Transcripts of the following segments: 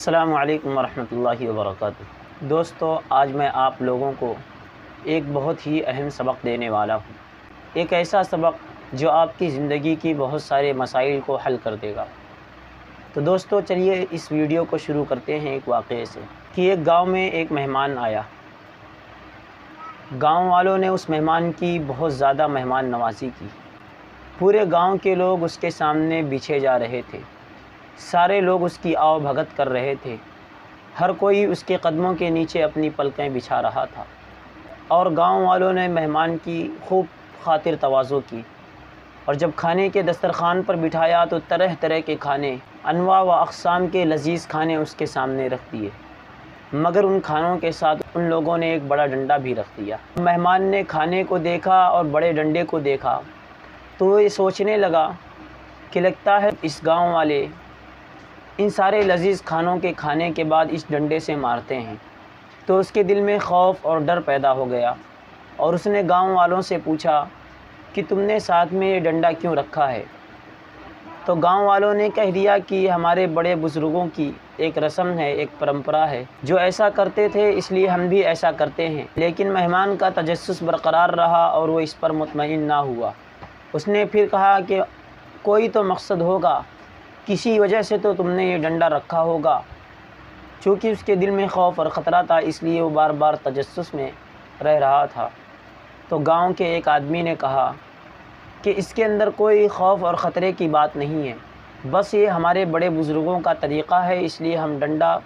السلام علیکم ورحمۃ اللہ وبرکاتہ۔ دوستو، آج میں آپ لوگوں کو ایک بہت ہی اہم سبق دینے والا ہوں، ایک ایسا سبق جو آپ کی زندگی کی بہت سارے مسائل کو حل کر دے گا۔ تو دوستو، چلیے اس ویڈیو کو شروع کرتے ہیں ایک واقعے سے کہ ایک گاؤں میں ایک مہمان آیا۔ گاؤں والوں نے اس مہمان کی بہت زیادہ مہمان نوازی کی۔ پورے گاؤں کے لوگ اس کے سامنے بچھے جا رہے تھے، سارے لوگ اس کی آؤ بھگت کر رہے تھے، ہر کوئی اس کے قدموں کے نیچے اپنی پلکیں بچھا رہا تھا، اور گاؤں والوں نے مہمان کی خوب خاطر تواضع کی، اور جب کھانے کے دسترخوان پر بٹھایا تو طرح طرح کے کھانے، انواع و اقسام کے لذیذ کھانے اس کے سامنے رکھ دیے، مگر ان کھانوں کے ساتھ ان لوگوں نے ایک بڑا ڈنڈا بھی رکھ دیا۔ مہمان نے کھانے کو دیکھا اور بڑے ڈنڈے کو دیکھا تو وہ یہ سوچنے لگا کہ لگتا ہے اس گاؤں والے ان سارے لذیذ کھانوں کے کھانے کے بعد اس ڈنڈے سے مارتے ہیں۔ تو اس کے دل میں خوف اور ڈر پیدا ہو گیا، اور اس نے گاؤں والوں سے پوچھا کہ تم نے ساتھ میں یہ ڈنڈا کیوں رکھا ہے؟ تو گاؤں والوں نے کہہ دیا کہ ہمارے بڑے بزرگوں کی ایک رسم ہے، ایک پرمپرا ہے، جو ایسا کرتے تھے اس لیے ہم بھی ایسا کرتے ہیں۔ لیکن مہمان کا تجسس برقرار رہا اور وہ اس پر مطمئن نہ ہوا۔ اس نے پھر کہا کہ کوئی تو مقصد ہوگا، کسی وجہ سے تو تم نے یہ ڈنڈا رکھا ہوگا۔ چونکہ اس کے دل میں خوف اور خطرہ تھا، اس لیے وہ بار بار تجسس میں رہ رہا تھا۔ تو گاؤں کے ایک آدمی نے کہا کہ اس کے اندر کوئی خوف اور خطرے کی بات نہیں ہے، بس یہ ہمارے بڑے بزرگوں کا طریقہ ہے، اس لیے ہم ڈنڈا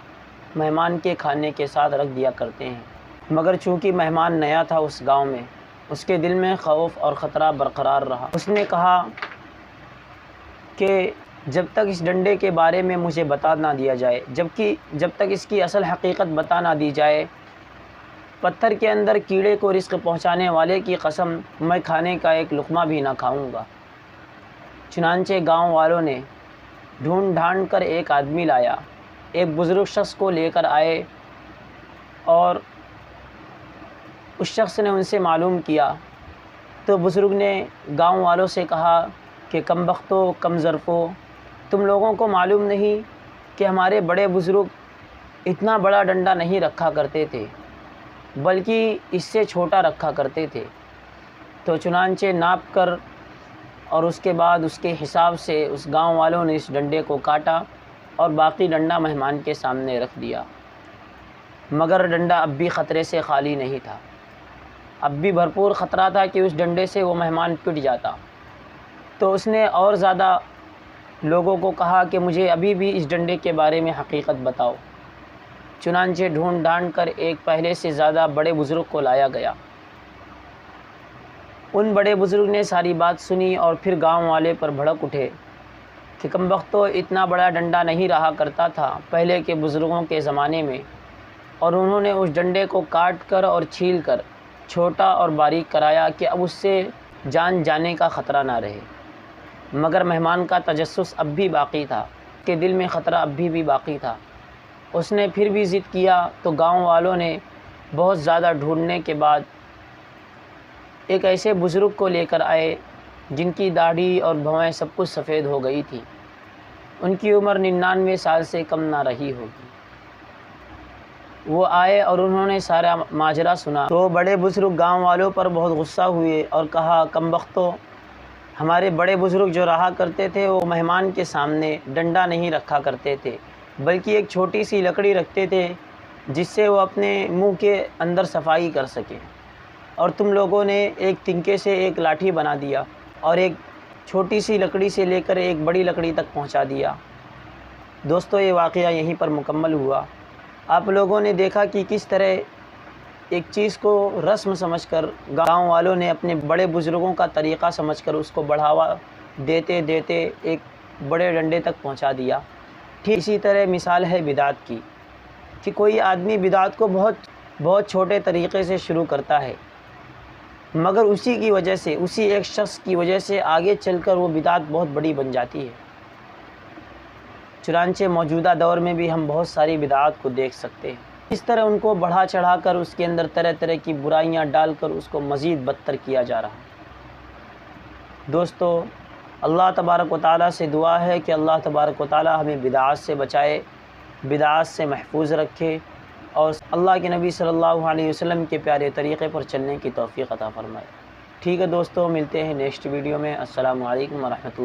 مہمان کے کھانے کے ساتھ رکھ دیا کرتے ہیں۔ مگر چونکہ مہمان نیا تھا اس گاؤں میں، اس کے دل میں خوف اور خطرہ برقرار رہا۔ اس نے کہا کہ جب تک اس ڈنڈے کے بارے میں مجھے بتا نہ دیا جائے، جب تک اس کی اصل حقیقت بتا نہ دی جائے، پتھر کے اندر کیڑے کو رزق پہنچانے والے کی قسم، میں کھانے کا ایک لقمہ بھی نہ کھاؤں گا۔ چنانچہ گاؤں والوں نے ڈھونڈ ڈھانڈ کر ایک آدمی لایا، ایک بزرگ شخص کو لے کر آئے، اور اس شخص نے ان سے معلوم کیا۔ تو بزرگ نے گاؤں والوں سے کہا کہ کم بختو، کم ظرفو، تم لوگوں کو معلوم نہیں کہ ہمارے بڑے بزرگ اتنا بڑا ڈنڈا نہیں رکھا کرتے تھے، بلکہ اس سے چھوٹا رکھا کرتے تھے۔ تو چنانچہ ناپ کر اور اس کے بعد اس کے حساب سے اس گاؤں والوں نے اس ڈنڈے کو کاٹا اور باقی ڈنڈا مہمان کے سامنے رکھ دیا۔ مگر ڈنڈا اب بھی خطرے سے خالی نہیں تھا، اب بھی بھرپور خطرہ تھا کہ اس ڈنڈے سے وہ مہمان پٹ جاتا۔ تو اس نے اور زیادہ لوگوں کو کہا کہ مجھے ابھی بھی اس ڈنڈے کے بارے میں حقیقت بتاؤ۔ چنانچہ ڈھونڈ ڈھانڈ کر ایک پہلے سے زیادہ بڑے بزرگ کو لایا گیا۔ ان بڑے بزرگ نے ساری بات سنی اور پھر گاؤں والے پر بھڑک اٹھے کہ کم بختو، اتنا بڑا ڈنڈا نہیں رہا کرتا تھا پہلے کے بزرگوں کے زمانے میں، اور انہوں نے اس ڈنڈے کو کاٹ کر اور چھیل کر چھوٹا اور باریک کرایا کہ اب اس سے جان جانے کا خطرہ نہ رہے۔ مگر مہمان کا تجسس اب بھی باقی تھا، اس کے دل میں خطرہ اب بھی باقی تھا۔ اس نے پھر بھی ضد کیا تو گاؤں والوں نے بہت زیادہ ڈھونڈنے کے بعد ایک ایسے بزرگ کو لے کر آئے جن کی داڑھی اور بھویں سب کچھ سفید ہو گئی تھی، ان کی عمر 99 سال سے کم نہ رہی ہوگی۔ وہ آئے اور انہوں نے سارا ماجرا سنا تو بڑے بزرگ گاؤں والوں پر بہت غصہ ہوئے اور کہا، کم بختو، ہمارے بڑے بزرگ جو رہا کرتے تھے وہ مہمان کے سامنے ڈنڈا نہیں رکھا کرتے تھے، بلکہ ایک چھوٹی سی لکڑی رکھتے تھے جس سے وہ اپنے منہ کے اندر صفائی کر سکیں، اور تم لوگوں نے ایک تنکے سے ایک لاٹھی بنا دیا اور ایک چھوٹی سی لکڑی سے لے کر ایک بڑی لکڑی تک پہنچا دیا۔ دوستو، یہ واقعہ یہیں پر مکمل ہوا۔ آپ لوگوں نے دیکھا کہ کس طرح ایک چیز کو رسم سمجھ کر گاؤں والوں نے اپنے بڑے بزرگوں کا طریقہ سمجھ کر اس کو بڑھاوا دیتے دیتے ایک بڑے ڈنڈے تک پہنچا دیا۔ ٹھیک اسی طرح مثال ہے بدعت کی، کہ کوئی آدمی بدعت کو بہت چھوٹے طریقے سے شروع کرتا ہے، مگر اسی کی وجہ سے، اسی ایک شخص کی وجہ سے آگے چل کر وہ بدعت بہت بڑی بن جاتی ہے۔ چنانچہ موجودہ دور میں بھی ہم بہت ساری بدعات کو دیکھ سکتے ہیں، اس طرح ان کو بڑھا چڑھا کر اس کے اندر طرح طرح کی برائیاں ڈال کر اس کو مزید بدتر کیا جا رہا ہے۔ دوستو، اللہ تبارک و تعالیٰ سے دعا ہے کہ اللہ تبارک و تعالیٰ ہمیں بدعات سے بچائے، بدعات سے محفوظ رکھے اور اللہ کے نبی صلی اللہ علیہ وسلم کے پیارے طریقے پر چلنے کی توفیق عطا فرمائے۔ ٹھیک ہے دوستو، ملتے ہیں نیکسٹ ویڈیو میں۔ السلام علیکم ورحمۃ اللہ۔